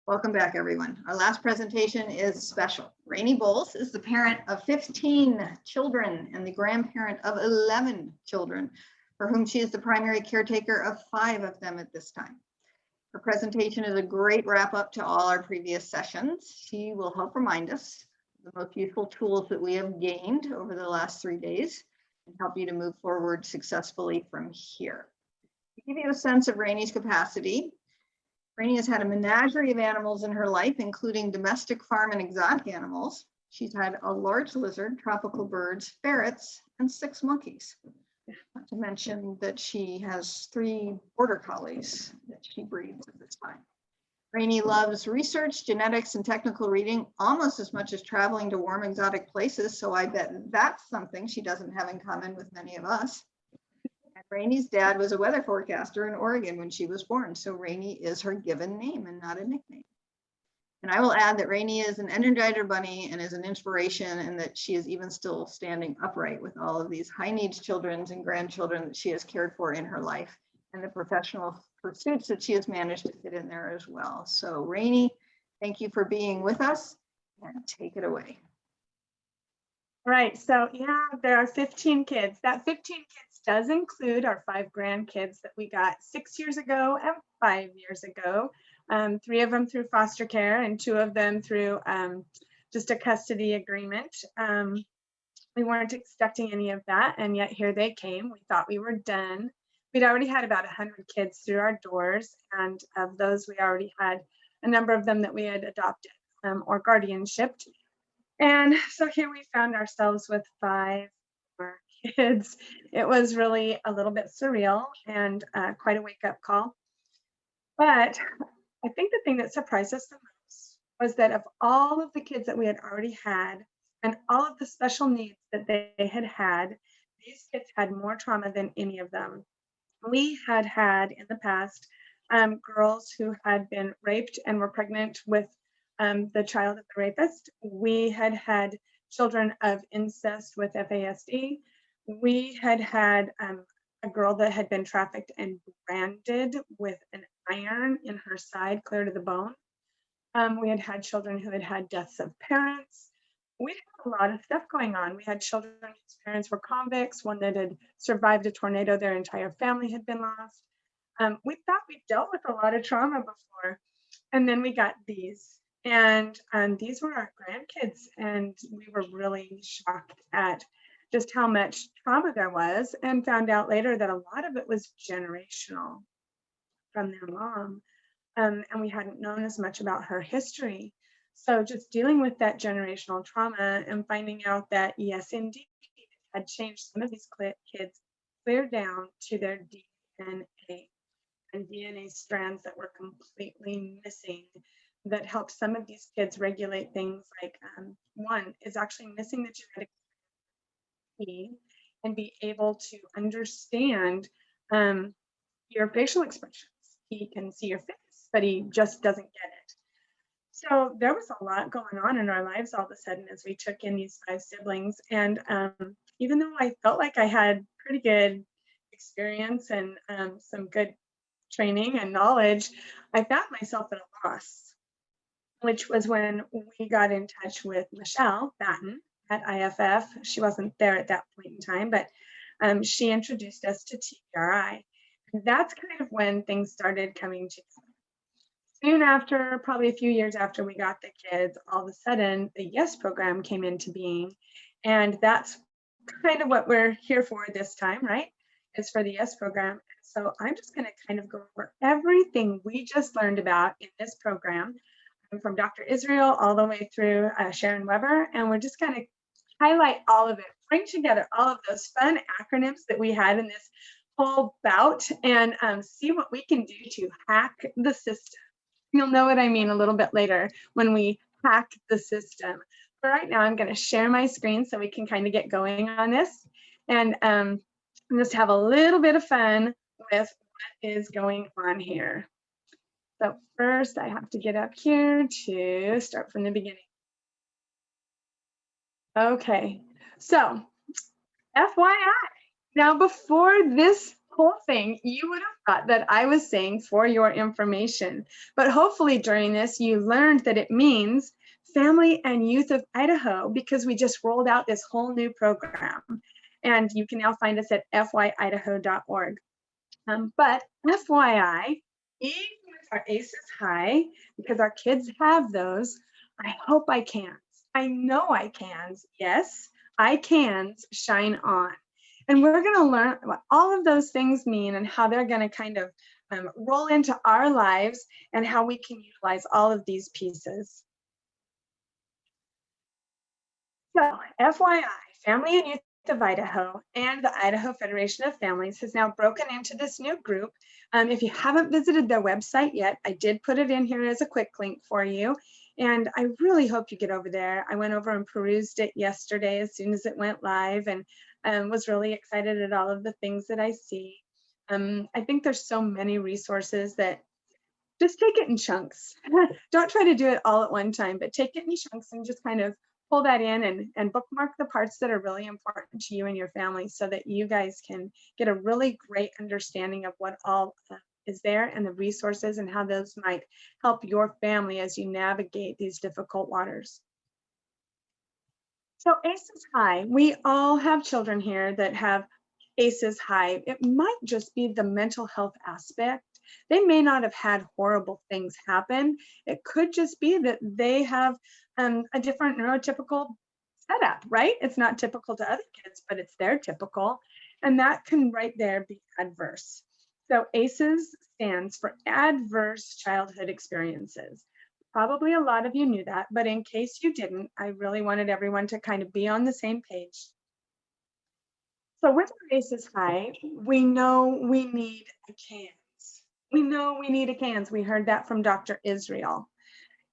Welcome back, everyone. Our last presentation is special. Raini Bowles is the parent of 15 children and the grandparent of 11 children, for whom she is the primary caretaker of 5 of them at this time. Her presentation is a great wrap up to all our previous sessions. She will help remind us of the most useful tools that we have gained over the last 3 days and help you to move forward successfully from here. To give you a sense of Raini's capacity, Raini has had a menagerie of animals in her life, including domestic, farm, and exotic animals. She's had a large lizard, tropical birds, ferrets, and 6 monkeys. Not to mention that she has 3 border collies that she breeds at this time. Raini loves research, genetics, and technical reading almost as much as traveling to warm, exotic places, so I bet that's something she doesn't have in common with many of us. Raini's dad was a weather forecaster in Oregon when she was born, so Raini is her given name and not a nickname. And I will add that Raini is an Energizer bunny and is an inspiration, and that she is even still standing upright with all of these high needs children and grandchildren that she has cared for in her life, and the professional pursuits that she has managed to fit in there as well. So Raini, thank you for being with us, and take it away. Right, so yeah, there are 15 kids. That 15 kids does include our 5 grandkids that we got 6 years ago and 5 years ago. 3 of them through foster care and 2 of them through just a custody agreement. We weren't expecting any of that, and yet here they came. We thought we were done. We'd already had about 100 kids through our doors, and of those, we already had a number of them that we had adopted or guardianshipped. And so here we found ourselves with 5 more kids. It was really a little bit surreal and quite a wake-up call. But I think the thing that surprised us the most was that of all of the kids that we had already had and all of the special needs that they had had, these kids had more trauma than any of them. We had had in the past girls who had been raped and were pregnant with the child of the rapist. We had had children of incest with FASD. We had had a girl that had been trafficked and branded with an iron in her side, clear to the bone. We had had children who had had deaths of parents. We had a lot of stuff going on. We had children whose parents were convicts, one that had survived a tornado, their entire family had been lost. We thought we dealt with a lot of trauma before, and then we got these. And these were our grandkids, and we were really shocked at just how much trauma there was, and found out later that a lot of it was generational from their mom, and we hadn't known as much about her history. So just dealing with that generational trauma and finding out that, yes, indeed, it had changed some of these kids clear down to their DNA and DNA strands that were completely missing, that helps some of these kids regulate things like one is actually missing the genetic key and be able to understand your facial expressions. He can see your face, but he just doesn't get it. So there was a lot going on in our lives all of a sudden as we took in these 5 siblings. And even though I felt like I had pretty good experience and some good training and knowledge, I found myself at a loss, which was when we got in touch with Michelle Batten at IFF. She wasn't there at that point in time, but she introduced us to TBRI. And that's kind of when things started coming together. Soon after, probably a few years after we got the kids, all of a sudden the Yes program came into being. And that's kind of what we're here for this time, right? Is for the Yes program. So I'm just going to kind of go over everything we just learned about in this program, from Dr. Israel all the way through Sharon Weber, and we're just going to highlight all of it, bring together all of those fun acronyms that we had in this whole bout, and see what we can do to hack the system. You'll know what I mean a little bit later when we hack the system. But right now I'm going to share my screen so we can kind of get going on this, and just have a little bit of fun with what is going on here. So first I have to get up here to start from the beginning. Okay, so FYI, now before this whole thing you would have thought that I was saying for your information. But hopefully during this, you learned that it means Family and Youth of Idaho, because we just rolled out this whole new program. And you can now find us at FYIdaho.org. But FYI, even with our ACEs high, because our kids have those, I hope I can. I know I can. Yes, I can shine on. And we're going to learn what all of those things mean and how they're going to kind of roll into our lives and how we can utilize all of these pieces. So FYI, Family and Youth of Idaho and the Idaho Federation of Families has now broken into this new group. If you haven't visited their website yet, I did put it in here as a quick link for you. And I really hope you get over there. I went over and perused it yesterday as soon as it went live, and was really excited at all of the things that I see. I think there's so many resources that just take it in chunks. Don't try to do it all at one time, but take it in chunks and just kind of pull that in and bookmark the parts that are really important to you and your family so that you guys can get a really great understanding of what all is there and the resources and how those might help your family as you navigate these difficult waters. So ACEs high, we all have children here that have ACEs high. It might just be the mental health aspect. They may not have had horrible things happen. It could just be that they have a different neurotypical setup, right? It's not typical to other kids, but it's their typical. And that can right there be adverse. So ACEs stands for Adverse Childhood Experiences. Probably a lot of you knew that, but in case you didn't, I really wanted everyone to kind of be on the same page. So with our ACEs high, we know we need a CANS. We know we need a CANS. We heard that from Dr. Israel.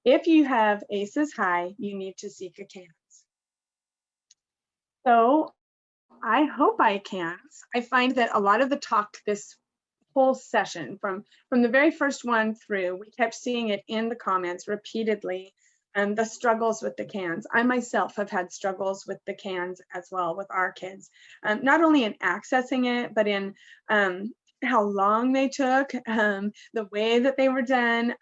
If you have ACEs high, you need to seek a CANS. So I hope I can. I find that a lot of the talk this whole session from the very first one through, we kept seeing it in the comments repeatedly, and the struggles with the CANS. I myself have had struggles with the CANS as well with our kids, not only in accessing it, but in how long they took, the way that they were done,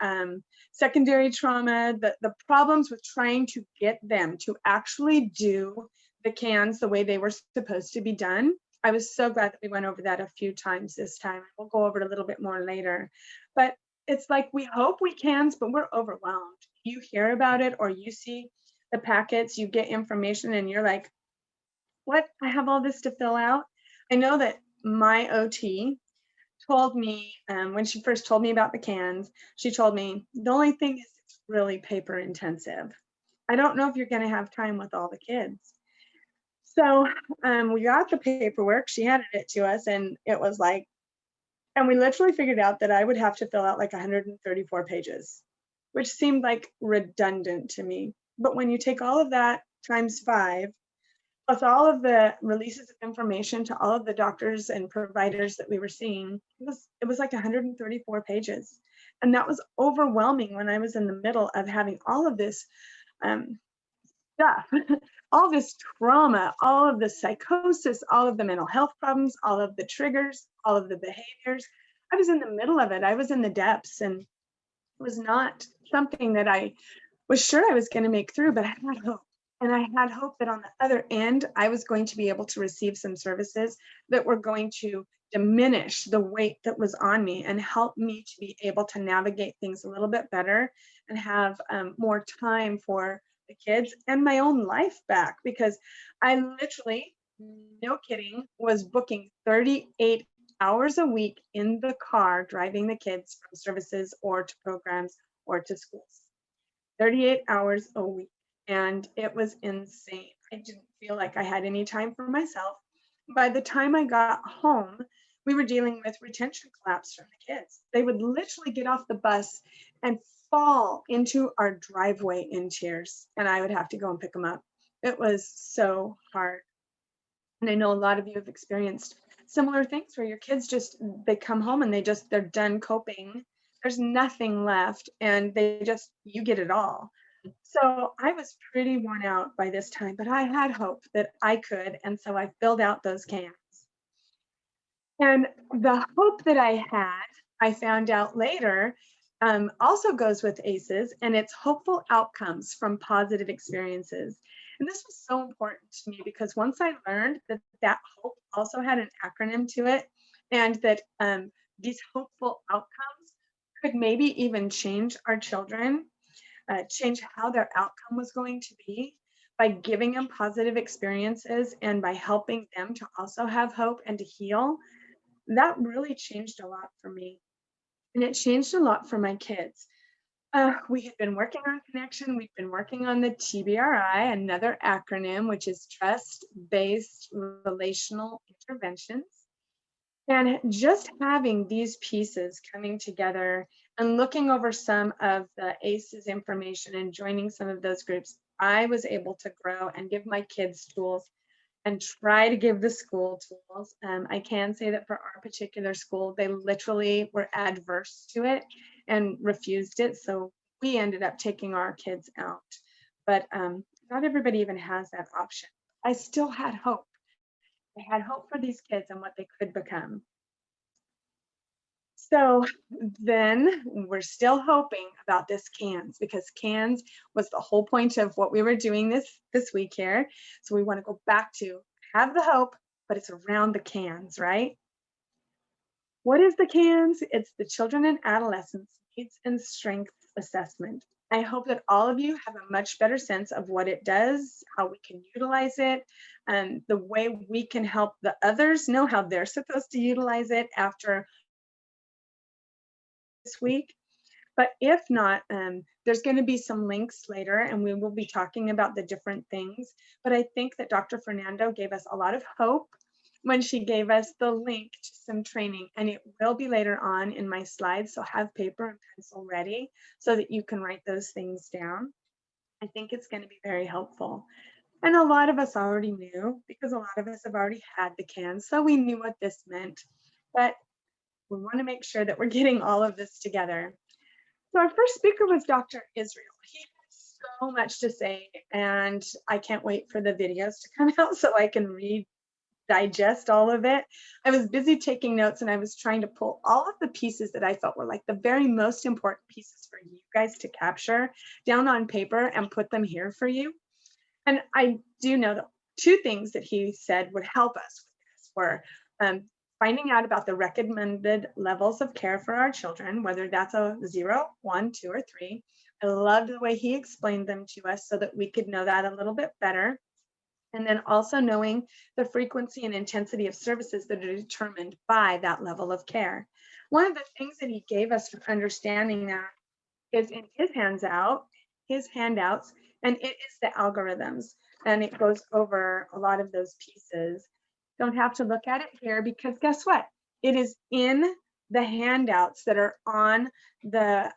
secondary trauma, the problems with trying to get them to actually do the CANS the way they were supposed to be done. I was so glad that we went over that a few times this time. We'll go over it a little bit more later. But it's like we hope we CANS, but we're overwhelmed. You hear about it or you see the packets, you get information and you're like, what? I have all this to fill out? I know that my OT told me, when she first told me about the CANS, she told me, the only thing is it's really paper intensive. I don't know if you're going to have time with all the kids. So we got the paperwork, she handed it to us, and it was like, and we literally figured out that I would have to fill out like 134 pages, which seemed like redundant to me. But when you take all of that times 5, plus all of the releases of information to all of the doctors and providers that we were seeing, it was like 134 pages. And that was overwhelming when I was in the middle of having all of this stuff, all this trauma, all of the psychosis, all of the mental health problems, all of the triggers, all of the behaviors. I was in the middle of it. I was in the depths, and it was not something that I was sure I was going to make through, but I had hope. And I had hope that on the other end, I was going to be able to receive some services that were going to diminish the weight that was on me and help me to be able to navigate things a little bit better and have more time for the kids and my own life back, because I literally, no kidding, was booking 38 hours a week in the car driving the kids from services or to programs or to schools. 38 hours a week, and it was insane. I didn't feel like I had any time for myself. By the time I got home, we were dealing with retention collapse from the kids. They would literally get off the bus and fall into our driveway in tears, and I would have to go and pick them up. It was so hard. And I know a lot of you have experienced similar things where your kids they come home and they're done coping. There's nothing left, and you get it all. So I was pretty worn out by this time, but I had hope that I could, and so I filled out those CANs. And the hope that I had, I found out later, also goes with ACEs, and it's hopeful outcomes from positive experiences. And this was so important to me because once I learned that that hope also had an acronym to it, and that these hopeful outcomes could maybe even change our children, change how their outcome was going to be by giving them positive experiences and by helping them to also have hope and to heal, that really changed a lot for me. And it changed a lot for my kids. We had been working on connection. We've been working on the TBRI, another acronym, which is trust-based relational interventions. And just having these pieces coming together and looking over some of the ACEs information and joining some of those groups, I was able to grow and give my kids tools and try to give the school tools. I can say that for our particular school, they literally were adverse to it and refused it. So we ended up taking our kids out. But not everybody even has that option. I still had hope. I had hope for these kids and what they could become. So then we're still hoping about this CANS, because CANS was the whole point of what we were doing this week here. So we want to go back to have the hope, but it's around the CANS, right? What is the CANS? It's the Children and Adolescents Needs and Strengths Assessment. I hope that all of you have a much better sense of what it does, how we can utilize it, and the way we can help the others know how they're supposed to utilize it after this week. But if not, there's going to be some links later and we will be talking about the different things. But I think that Dr. Fernando gave us a lot of hope when she gave us the link to some training, and it will be later on in my slides. So have paper and pencil ready so that you can write those things down. I think it's going to be very helpful. And a lot of us already knew, because a lot of us have already had the CANS, so we knew what this meant. But we want to make sure that we're getting all of this together. So our first speaker was Dr. Israel. He had so much to say, and I can't wait for the videos to come out so I can digest all of it. I was busy taking notes and I was trying to pull all of the pieces that I felt were like the very most important pieces for you guys to capture down on paper and put them here for you. And I do know that two things that he said would help us with this were finding out about the recommended levels of care for our children, whether that's a 0, 1, 2, or 3. I loved the way he explained them to us so that we could know that a little bit better. And then also knowing the frequency and intensity of services that are determined by that level of care. One of the things that he gave us for understanding that is in his handouts, and it is the algorithms. And it goes over a lot of those pieces. Don't have to look at it here because guess what? It is in the handouts that are on the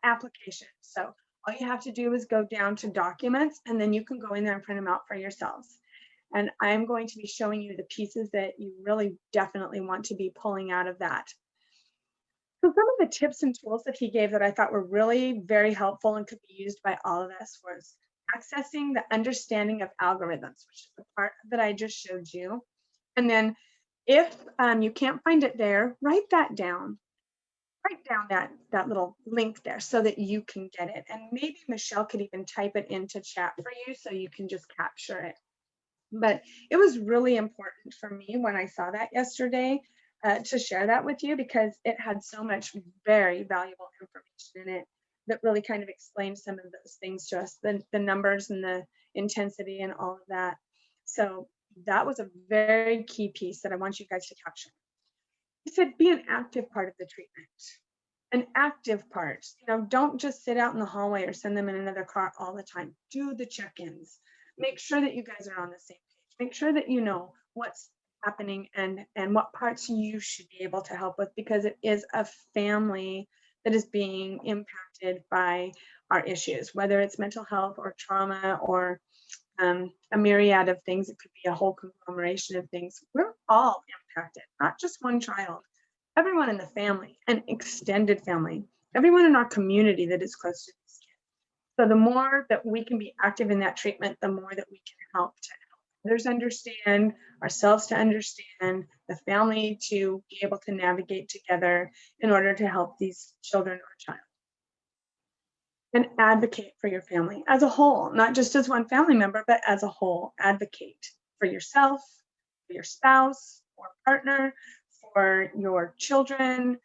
application. So all you have to do is go down to documents and then you can go in there and print them out for yourselves. And I'm going to be showing you the pieces that you really definitely want to be pulling out of that. So some of the tips and tools that he gave that I thought were really very helpful and could be used by all of us was accessing the understanding of algorithms, which is the part that I just showed you. And then if you can't find it there, write that down. Write down that little link there so that you can get it. And maybe Michelle could even type it into chat for you so you can just capture it. But it was really important for me when I saw that yesterday to share that with you because it had so much very valuable information in it that really kind of explained some of those things to us, the numbers and the intensity and all of that. So that was a very key piece that I want you guys to capture. He said, be an active part of the treatment. An active part, don't just sit out in the hallway or send them in another car all the time. Do the check-ins. Make sure that you guys are on the same page. Make sure that you know what's happening and what parts you should be able to help with, because it is a family that is being impacted by our issues, whether it's mental health or trauma or a myriad of things. It could be a whole conglomeration of things. We're all impacted, not just one child. Everyone in the family, an extended family, everyone in our community that is close to these kids. So the more that we can be active in that treatment, the more that we can help to help. others understand, ourselves to understand, the family to be able to navigate together in order to help these children or child. And advocate for your family as a whole, not just as one family member, but as a whole. Advocate for yourself, for your spouse or partner, for your children,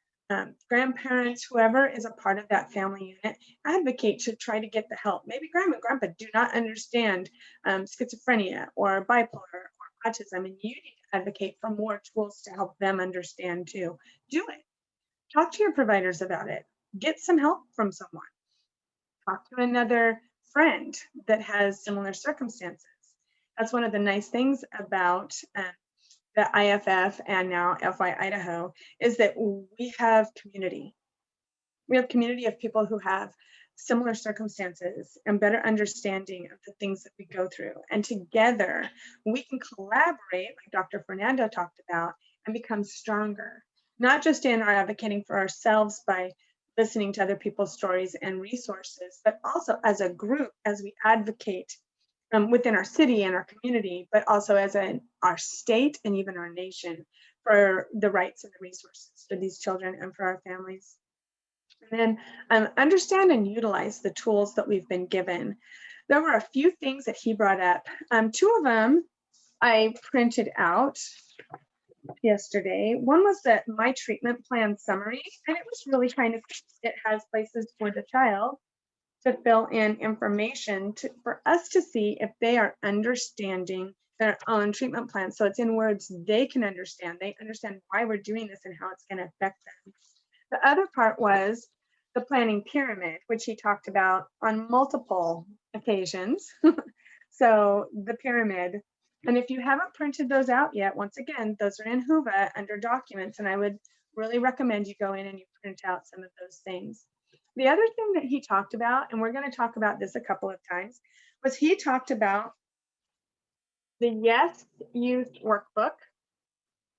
grandparents, whoever is a part of that family unit. Advocate to try to get the help. Maybe grandma and grandpa do not understand schizophrenia or bipolar or autism, and you need to advocate for more tools to help them understand too. Do it. Talk to your providers about it. Get some help from someone. Talk to another friend that has similar circumstances. That's one of the nice things about the IFF and now FYIdaho is that we have community. We have community of people who have similar circumstances and better understanding of the things that we go through. And together we can collaborate, like Dr. Fernando talked about, and become stronger, not just in our advocating for ourselves by listening to other people's stories and resources, but also as a group, as we advocate within our city and our community, but also as our state and even our nation for the rights and the resources for these children and for our families. And then understand and utilize the tools that we've been given. There were a few things that he brought up. Two of them I printed out yesterday. One was that my treatment plan summary, and it was really kind of, it has places for the child to fill in information for us to see if they are understanding their own treatment plan. So it's in words they can understand. They understand why we're doing this and how it's going to affect them. The other part was the planning pyramid, which he talked about on multiple occasions. So the pyramid. And if you haven't printed those out yet, once again, those are in Whova under documents. And I would really recommend you go in and you print out some of those things. The other thing that he talked about, and we're going to talk about this a couple of times, was he talked about the Yes Youth Workbook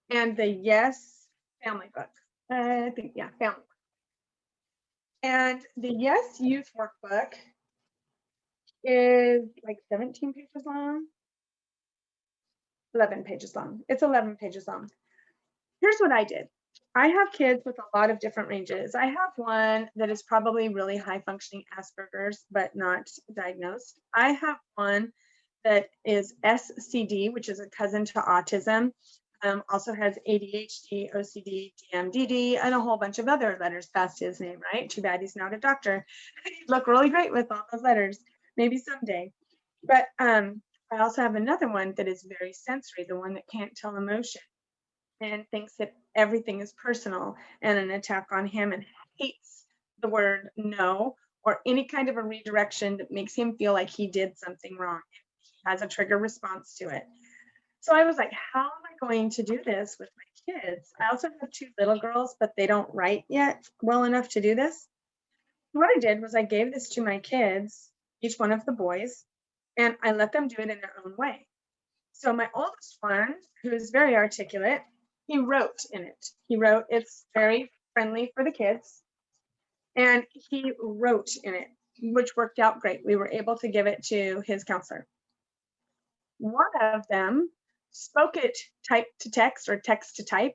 and the Yes Family Book. I think, yeah, Family Book. And the Yes Youth Workbook is like 17 pages long. 11 pages long. It's 11 pages long. Here's what I did. I have kids with a lot of different ranges. I have one that is probably really high functioning Asperger's, but not diagnosed. I have one that is SCD, which is a cousin to autism, also has ADHD, OCD, DMDD, and a whole bunch of other letters past his name, right? Too bad he's not a doctor. He'd look really great with all those letters, maybe someday. But I also have another one that is very sensory, the one that can't tell emotion and thinks that everything is personal and an attack on him and hates the word no or any kind of a redirection that makes him feel like he did something wrong. He has a trigger response to it. So I was like, how am I going to do this with my kids? I also have two little girls, but they don't write yet well enough to do this. What I did was I gave this to my kids, each one of the boys, and I let them do it in their own way. So my oldest one, who is very articulate, he wrote in it. He wrote, it's very friendly for the kids. And he wrote in it, which worked out great. We were able to give it to his counselor. One of them spoke it type to text or text to type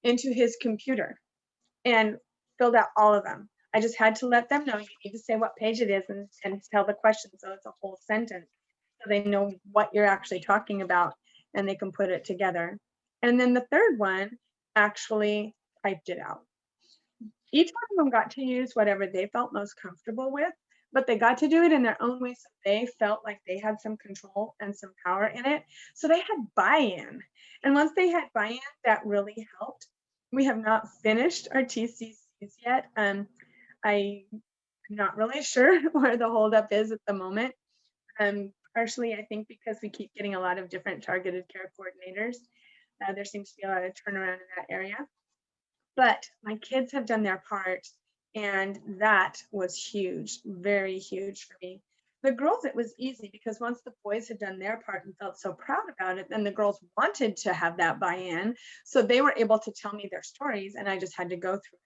into his computer and filled out all of them. I just had to let them know you need to say what page it is and tell the question so it's a whole sentence so they know what you're actually talking about and they can put it together. And then the third one actually typed it out. Each one of them got to use whatever they felt most comfortable with, but they got to do it in their own way so they felt like they had some control and some power in it. So they had buy-in. And once they had buy-in, that really helped. We have not finished our TCCs yet. I'm not really sure where the holdup is at the moment. Partially, I think because we keep getting a lot of different targeted care coordinators. There seems to be a lot of turnaround in that area. But my kids have done their part, and that was huge, very huge for me. The girls, it was easy because once the boys had done their part and felt so proud about it, then the girls wanted to have that buy-in. So they were able to tell me their stories, and I just had to go through it.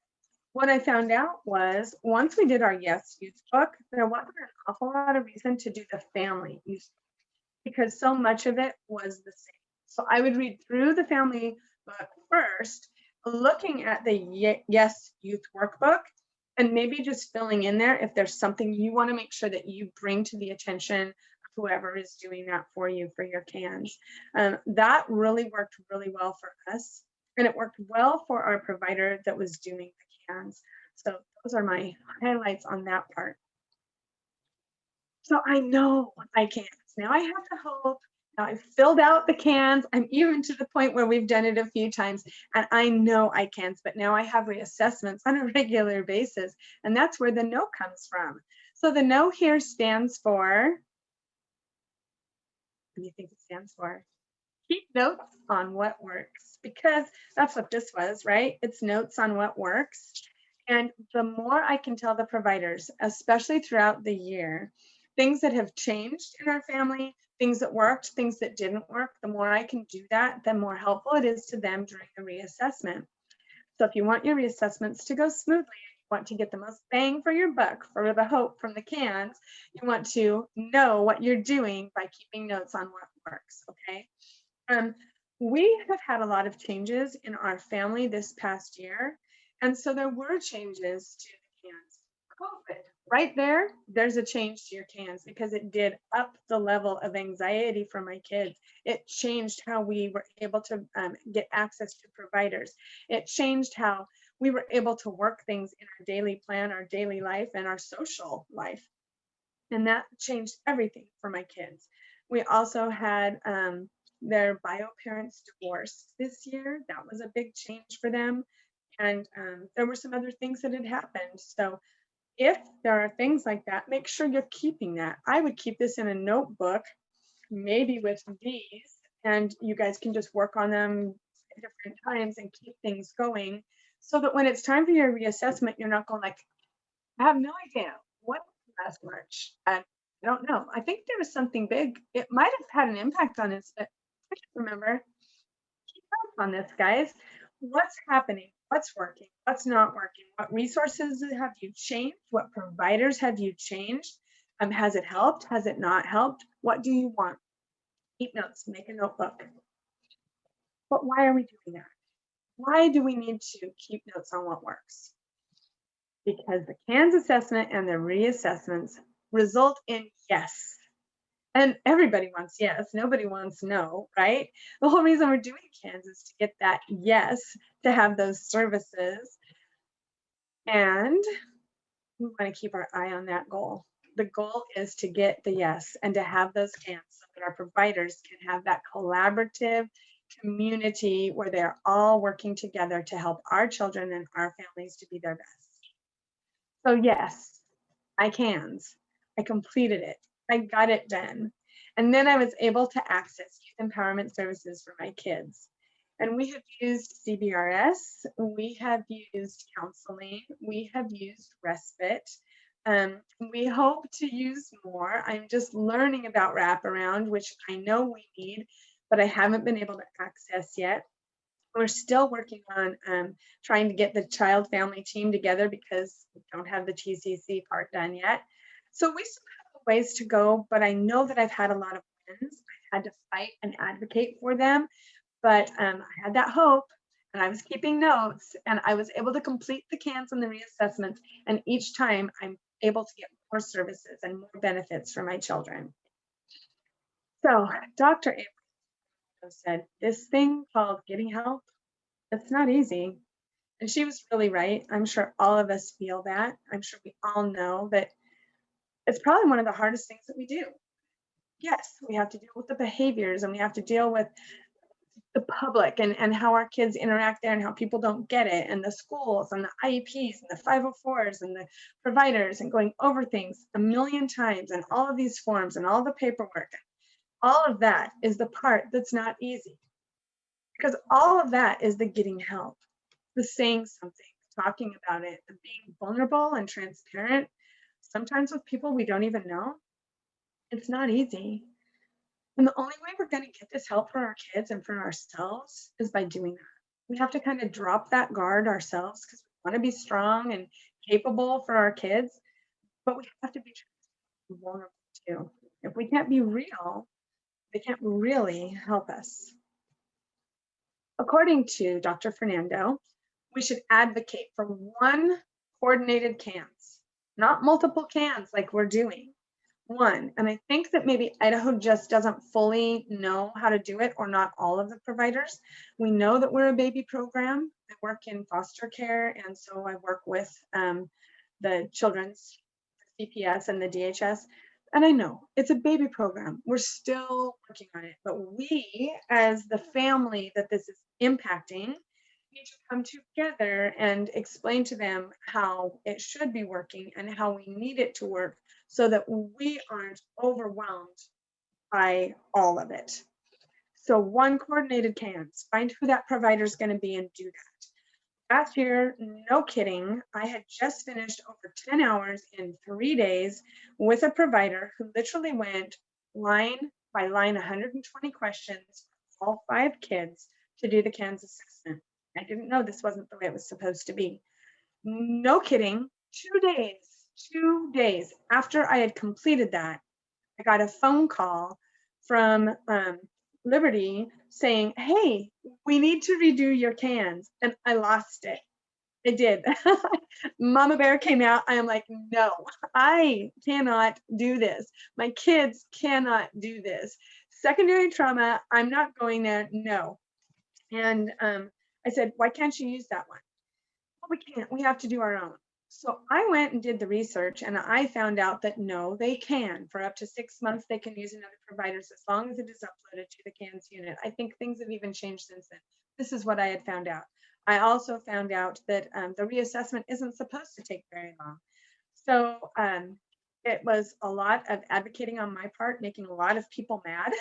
What I found out was once we did our Yes Youth book, there wasn't an awful lot of reason to do the family youth book. because so much of it was the same. So I would read through the family book first, looking at the Yes Youth Workbook, and maybe just filling in there if there's something you want to make sure that you bring to the attention of whoever is doing that for you for your cans. That really worked really well for us, and it worked well for our provider that was doing the cans. So those are my highlights on that part. So I know I can't. Now I have to hope. Now I've filled out the cans. I'm even to the point where we've done it a few times, and I know I can't, but now I have reassessments on a regular basis, and that's where the Knoww comes from. So the Knoww here stands for, what do you think it stands for? Keep notes on what works, because that's what this was, right? It's notes on what works. And the more I can tell the providers, especially throughout the year, things that have changed in our family, things that worked, things that didn't work, the more I can do that, the more helpful it is to them during the reassessment. So if you want your reassessments to go smoothly, you want to get the most bang for your buck, for the hope from the cans, you want to know what you're doing by keeping notes on what works, okay? We have had a lot of changes in our family this past year. And so there were changes to the cans. COVID, right there, there's a change to your cans because it did up the level of anxiety for my kids. It changed how we were able to get access to providers. It changed how we were able to work things in our daily plan, our daily life, and our social life. And that changed everything for my kids. We also had their bio parents divorced this year. That was a big change for them. And there were some other things that had happened. So if there are things like that, make sure you're keeping that. I would keep this in a notebook, maybe with these, and you guys can just work on them at different times and keep things going so that when it's time for your reassessment, you're not going like, I have no idea what last March. I don't know. I think there was something big. It might have had an impact on us, but I can't remember. Keep up on this, guys. What's happening? What's working? What's not working? What resources have you changed? What providers have you changed? Has it helped? Has it not helped? What do you want? Keep notes, make a notebook. But why are we doing that? Why do we need to keep notes on what works? Because the CANS assessment and the reassessments result in yes. And everybody wants yes, nobody wants no, right? The whole reason we're doing CANS is to get that yes, to have those services. And we want to keep our eye on that goal. The goal is to get the yes and to have those CANS so that our providers can have that collaborative community where they're all working together to help our children and our families to be their best. So yes, I CANS. I completed it. I got it done. And then I was able to access youth empowerment services for my kids. And we have used CBRS, we have used counseling, we have used respite. We hope to use more. I'm just learning about wraparound, which I know we need, but I haven't been able to access yet. We're still working on trying to get the child family team together because we don't have the TCC part done yet. So we still have ways to go, but I know that I've had a lot of wins. I had to fight and advocate for them, but I had that hope and I was keeping notes and I was able to complete the CANS and the reassessments. And each time I'm able to get more services and more benefits for my children. So Dr. April said, this thing called getting help, it's not easy. And she was really right. I'm sure all of us feel that. I'm sure we all know that it's probably one of the hardest things that we do. Yes, we have to deal with the behaviors and we have to deal with the public and how our kids interact there and how people don't get it, and the schools and the IEPs and the 504s and the providers and going over things a million times and all of these forms and all the paperwork. All of that is the part that's not easy, because all of that is the getting help, the saying something, talking about it, the being vulnerable and transparent, sometimes with people we don't even know. It's not easy. And the only way we're going to get this help for our kids and for ourselves is by doing that. We have to kind of drop that guard ourselves because we want to be strong and capable for our kids, but we have to be vulnerable too. If we can't be real, They can't really help us. According to Dr. Fernando, we should advocate for one coordinated cans, not multiple cans like we're doing. One, and I think that maybe Idaho just doesn't fully know how to do it, or not all of the providers. We know that we're a baby program. I work in foster care, and so I work with the children's CPS and the DHS. And I know it's a baby program. We're still working on it, but we, as the family that this is impacting, need to come together and explain to them how it should be working and how we need it to work, so that we aren't overwhelmed by all of it. So one coordinated CANS, find who that provider is going to be and do that. Last year, no kidding, I had just finished over 10 hours in 3 days with a provider who literally went line by line, 120 questions for all 5 kids to do the CANS assessment. I didn't know this wasn't the way it was supposed to be. No kidding, 2 days after I had completed that, I got a phone call from Liberty saying, hey, we need to redo your CANS. And I lost it. I did. Mama Bear came out. I am like, no, I cannot do this. My kids cannot do this. Secondary trauma, I'm not going there. No. And I said, why can't you use that one? Well, we can't. We have to do our own. So I went and did the research, and I found out that no, they can. For up to 6 months, they can use another providers as long as it is uploaded to the CANS unit. I think things have even changed since then. This is what I had found out. I also found out that the reassessment isn't supposed to take very long. So it was a lot of advocating on my part, making a lot of people mad,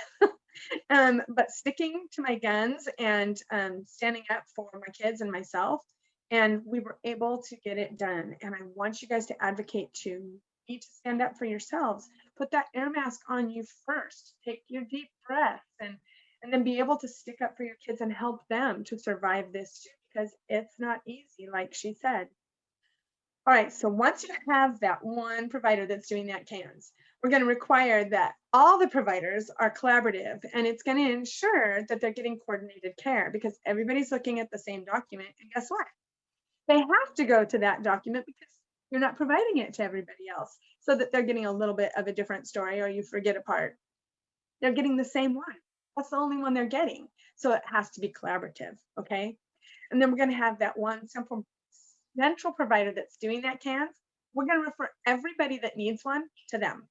but sticking to my guns and standing up for my kids and myself. And we were able to get it done. And I want you guys to advocate too. You need to stand up for yourselves. Put that air mask on you first. Take your deep breaths and then be able to stick up for your kids and help them to survive this too, because it's not easy, like she said. All right, so once you have that one provider that's doing that CANS, we're going to require that all the providers are collaborative, and it's going to ensure that they're getting coordinated care, because everybody's looking at the same document. And guess what? They have to go to that document because you're not providing it to everybody else, so that they're getting a little bit of a different story, or you forget a part. They're getting the same one. That's the only one they're getting. So it has to be collaborative, okay? And then we're going to have that one central provider that's doing that CANS. We're going to refer everybody that needs one to them.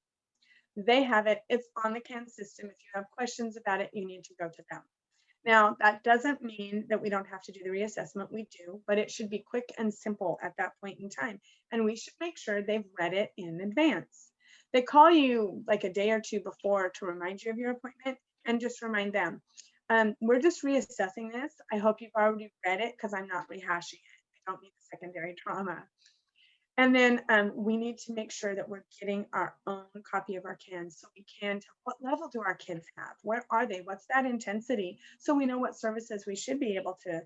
They have it. It's on the CANS system. If you have questions about it, you need to go to them. Now, that doesn't mean that we don't have to do the reassessment. We do, but it should be quick and simple at that point in time. And we should make sure they've read it in advance. They call you like a day or two before to remind you of your appointment, and just remind them. We're just reassessing this. I hope you've already read it, because I'm not rehashing it. I don't need the secondary trauma. And then we need to make sure that we're getting our own copy of our CANS, so we can tell what level do our kids have? Where are they? What's that intensity? So we know what services we should be able to,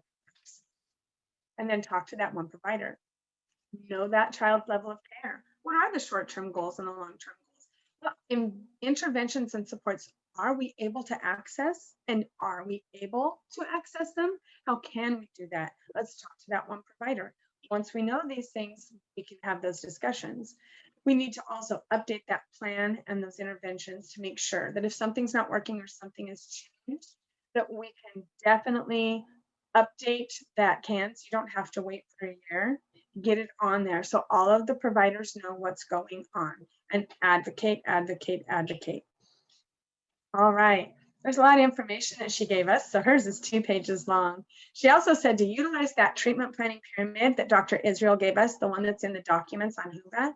and then talk to that one provider. Know that child's level of care. What are the short-term goals and the long-term goals? Well, in interventions and supports, are we able to access, and are we able to access them? How can we do that? Let's talk to that one provider. Once we know these things, we can have those discussions. We need to also update that plan and those interventions to make sure that if something's not working or something has changed, that we can definitely update that CANS. You don't have to wait for a year. Get it on there so all of the providers know what's going on, and advocate, advocate, advocate. All right. There's a lot of information that she gave us. So hers is 2 pages long. She also said to utilize that treatment planning pyramid that Dr. Israel gave us, the one that's in the documents on HUVA,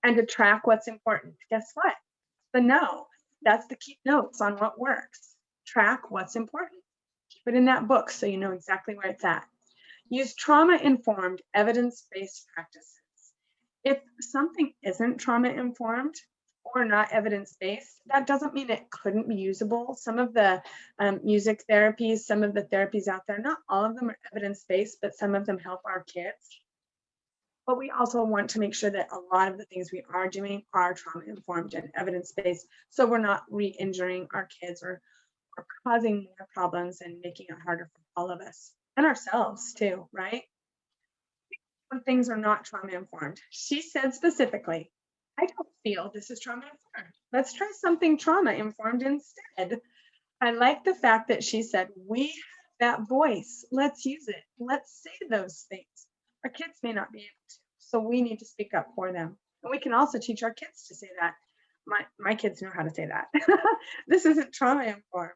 and to track what's important. Guess what? The Knoww. That's the keep notes on what works. Track what's important. Keep it in that book so you know exactly where it's at. Use trauma-informed, evidence-based practices. If something isn't trauma-informed, or not evidence-based, that doesn't mean it couldn't be usable. Some of the music therapies, some of the therapies out there, not all of them are evidence-based, but some of them help our kids. But we also want to make sure that a lot of the things we are doing are trauma-informed and evidence-based, so we're not re-injuring our kids or causing more problems and making it harder for all of us and ourselves too, right? When things are not trauma-informed. She said specifically, I don't feel this is trauma-informed. Let's try something trauma-informed instead. I like the fact that she said, we have that voice. Let's use it. Let's say those things. Our kids may not be able to, so we need to speak up for them. And we can also teach our kids to say that. My kids know how to say that. This isn't trauma-informed.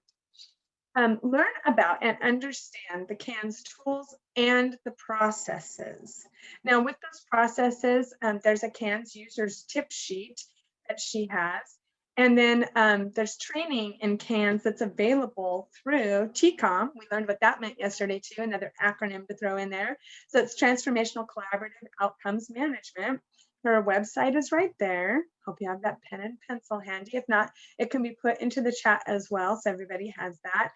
Learn about and understand the CAN's tools and the processes. Now, with those processes, there's a CAN's user's tip sheet that she has. And then there's training in CANs that's available through TCOM. We learned what that meant yesterday too, another acronym to throw in there. So it's Transformational Collaborative Outcomes Management. Her website is right there. Hope you have that pen and pencil handy. If not, it can be put into the chat as well, so everybody has that.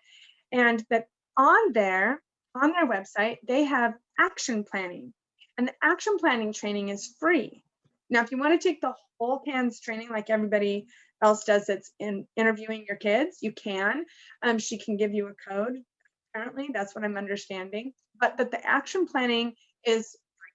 And that on their website, they have action planning. And the action planning training is free. Now, if you want to take the whole CANs training like everybody else does that's in interviewing your kids, you can. She can give you a code. Apparently, that's what I'm understanding. But that the action planning is free.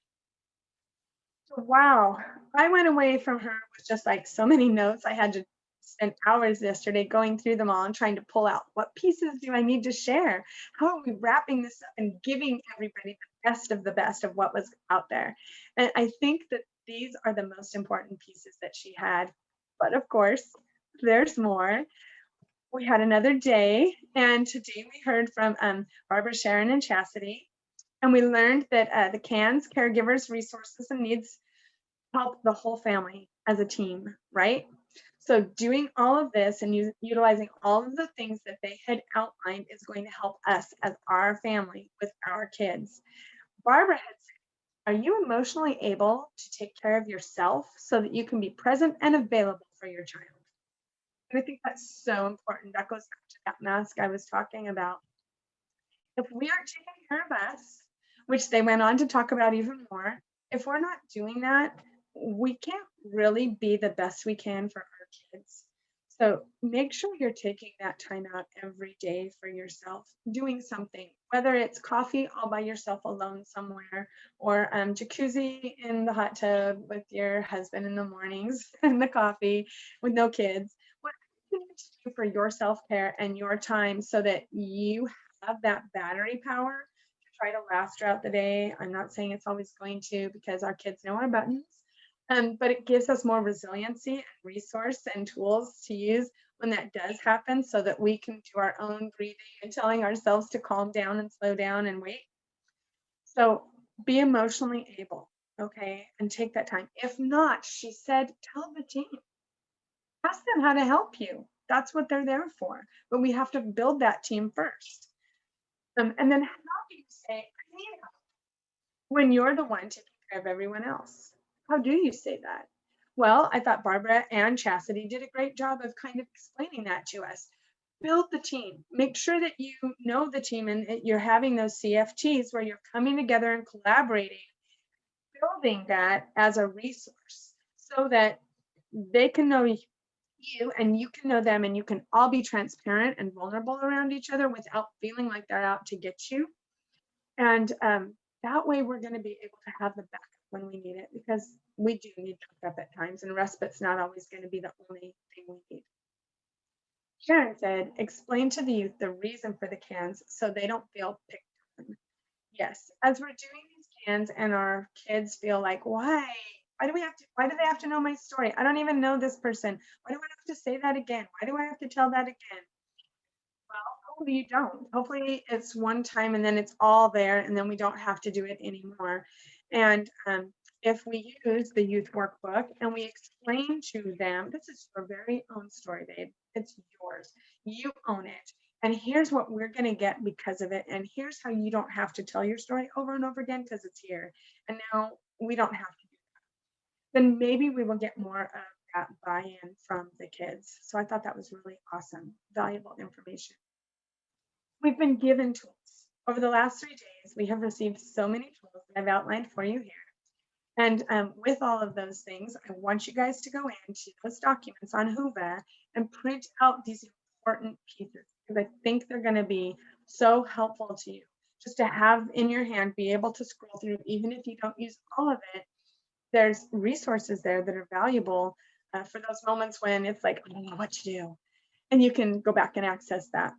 So, wow, I went away from her with just like so many notes. I had to spend hours yesterday going through them all and trying to pull out what pieces do I need to share? How are we wrapping this up and giving everybody the best of what was out there? And I think that these are the most important pieces that she had. But of course, there's more. We had another day, and today we heard from Barbara, Sharon, and Chastity. And we learned that the CANs, caregivers, resources, and needs help the whole family as a team, right? So doing all of this and utilizing all of the things that they had outlined is going to help us as our family with our kids. Barbara had said, are you emotionally able to take care of yourself so that you can be present and available for your child? And I think that's so important. That goes back to that mask I was talking about. If we aren't taking care of us, which they went on to talk about even more, if we're not doing that, we can't really be the best we can for our kids. So make sure you're taking that time out every day for yourself, doing something, whether it's coffee all by yourself alone somewhere, or jacuzzi in the hot tub with your husband in the mornings and the coffee with no kids. What you need to do for your self-care and your time so that you have that battery power to try to last throughout the day. I'm not saying it's always going to, because our kids know our buttons. But it gives us more resiliency and resource and tools to use when that does happen, so that we can do our own breathing and telling ourselves to calm down and slow down and wait. So be emotionally able, okay, and take that time. If not, she said, tell the team, ask them how to help you. That's what they're there for. But we have to build that team first. And then how do you say, I need help, when you're the one taking care of everyone else? How do you say that? Well, I thought Barbara and Chastity did a great job of kind of explaining that to us. Build the team. Make sure that you know the team and you're having those CFTs where you're coming together and collaborating, building that as a resource so that they can know you and you can know them, and you can all be transparent and vulnerable around each other without feeling like they're out to get you. And that way we're going to be able to have the backup when we need it, because we do need backup at times, and respite's not always going to be the only thing we need. Sharon said, explain to the youth the reason for the CANs so they don't feel picked on. Yes, as we're doing these CANs and our kids feel like, why do they have to know my story? I don't even know this person. Why do I have to say that again? Why do I have to tell that again? Well, hopefully you don't. Hopefully it's one time and then it's all there, and then we don't have to do it anymore. And if we use the youth workbook and we explain to them, this is your very own story, babe. It's yours. You own it. And here's what we're going to get because of it. And here's how you don't have to tell your story over and over again because it's here. And now we don't have to do that. Then maybe we will get more of that buy-in from the kids. So I thought that was really awesome, valuable information. We've been given tools. Over the last 3 days, we have received so many tools that I've outlined for you here. And with all of those things, I want you guys to go into those documents on Whova and print out these important pieces, because I think they're going to be so helpful to you. Just to have in your hand, be able to scroll through, even if you don't use all of it, there's resources there that are valuable for those moments when it's like, I don't know what to do. And you can go back and access that.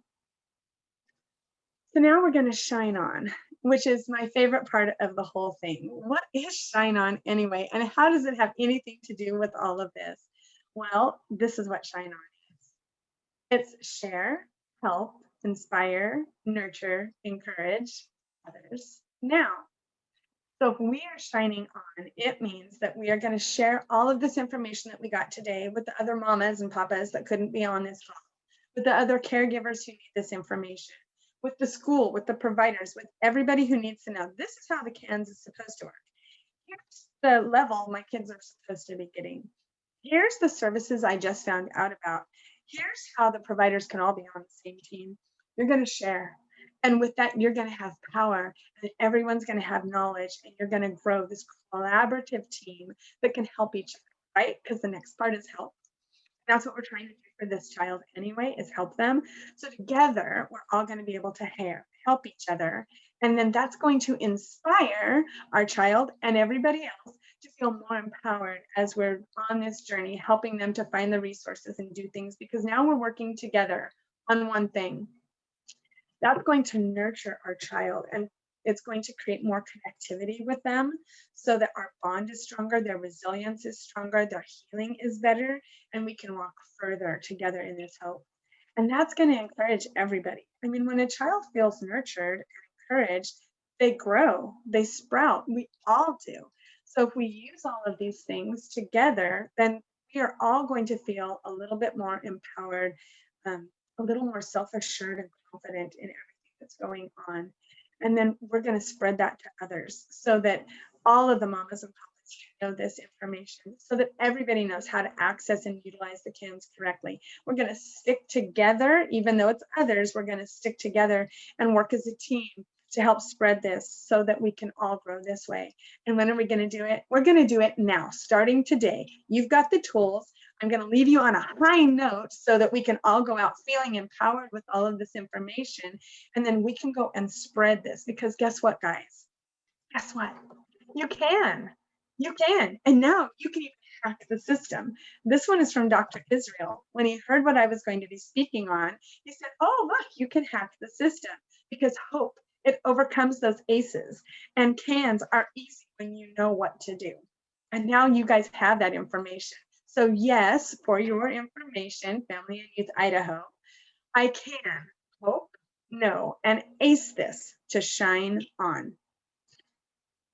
So now we're going to shine on, which is my favorite part of the whole thing. What is shine on anyway? And how does it have anything to do with all of this? Well, this is what shine on is. It's share, help, inspire, nurture, encourage others now. So if we are shining on, it means that we are going to share all of this information that we got today with the other mamas and papas that couldn't be on this call, with the other caregivers who need this information, with the school, with the providers, with everybody who needs to know. This is how the CANS is supposed to work. Here's the level my kids are supposed to be getting. Here's the services I just found out about. Here's how the providers can all be on the same team. You're going to share. And with that, you're going to have power, and everyone's going to have knowledge, and you're going to grow this collaborative team that can help each other, right? Because the next part is help. That's what we're trying to do for this child anyway, is help them. So together, we're all going to be able to help each other. And then that's going to inspire our child and everybody else to feel more empowered as we're on this journey, helping them to find the resources and do things, because now we're working together on one thing. That's going to nurture our child, and it's going to create more connectivity with them so that our bond is stronger, their resilience is stronger, their healing is better, and we can walk further together in this hope. And that's going to encourage everybody. I mean, when a child feels nurtured and encouraged, they grow, they sprout. We all do. So if we use all of these things together, then we are all going to feel a little bit more empowered, a little more self-assured and confident in everything that's going on. And then we're going to spread that to others so that all of the mamas and papas know this information, so that everybody knows how to access and utilize the CANS correctly. We're going to stick together, even though it's others, we're going to stick together and work as a team to help spread this so that we can all grow this way. And when are we going to do it? We're going to do it now, starting today. You've got the tools. I'm going to leave you on a high note so that we can all go out feeling empowered with all of this information. And then we can go and spread this, because guess what, guys? Guess what? You can. You can. And now you can even hack the system. This one is from Dr. Israel. When he heard what I was going to be speaking on, he said, oh, look, you can hack the system, because hope, it overcomes those ACEs, and CANS are easy when you know what to do. And now you guys have that information. So yes, for your information, Family and Youth Idaho, I can hope, know, and ace this to shine on.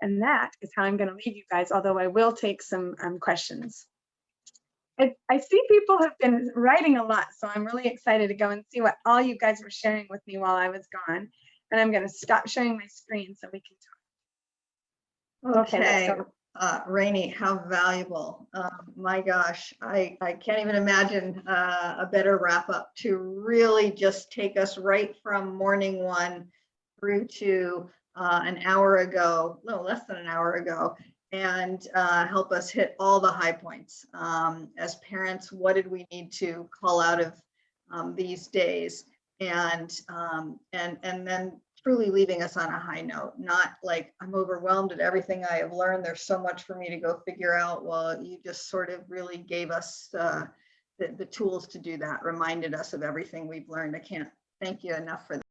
And that is how I'm going to leave you guys, although I will take some questions. I see people have been writing a lot, so I'm really excited to go and see what all you guys were sharing with me while I was gone. And I'm going to stop sharing my screen so we can talk. Okay, Raini, how valuable. My gosh, I can't even imagine a better wrap up to really just take us right from morning one through to an hour ago, no, less than an hour ago, and help us hit all the high points. As parents, what did we need to call out of these days? And then truly leaving us on a high note, not like I'm overwhelmed at everything I have learned. There's so much for me to go figure out. Well, you just sort of really gave us the tools to do that, reminded us of everything we've learned. I can't thank you enough for that.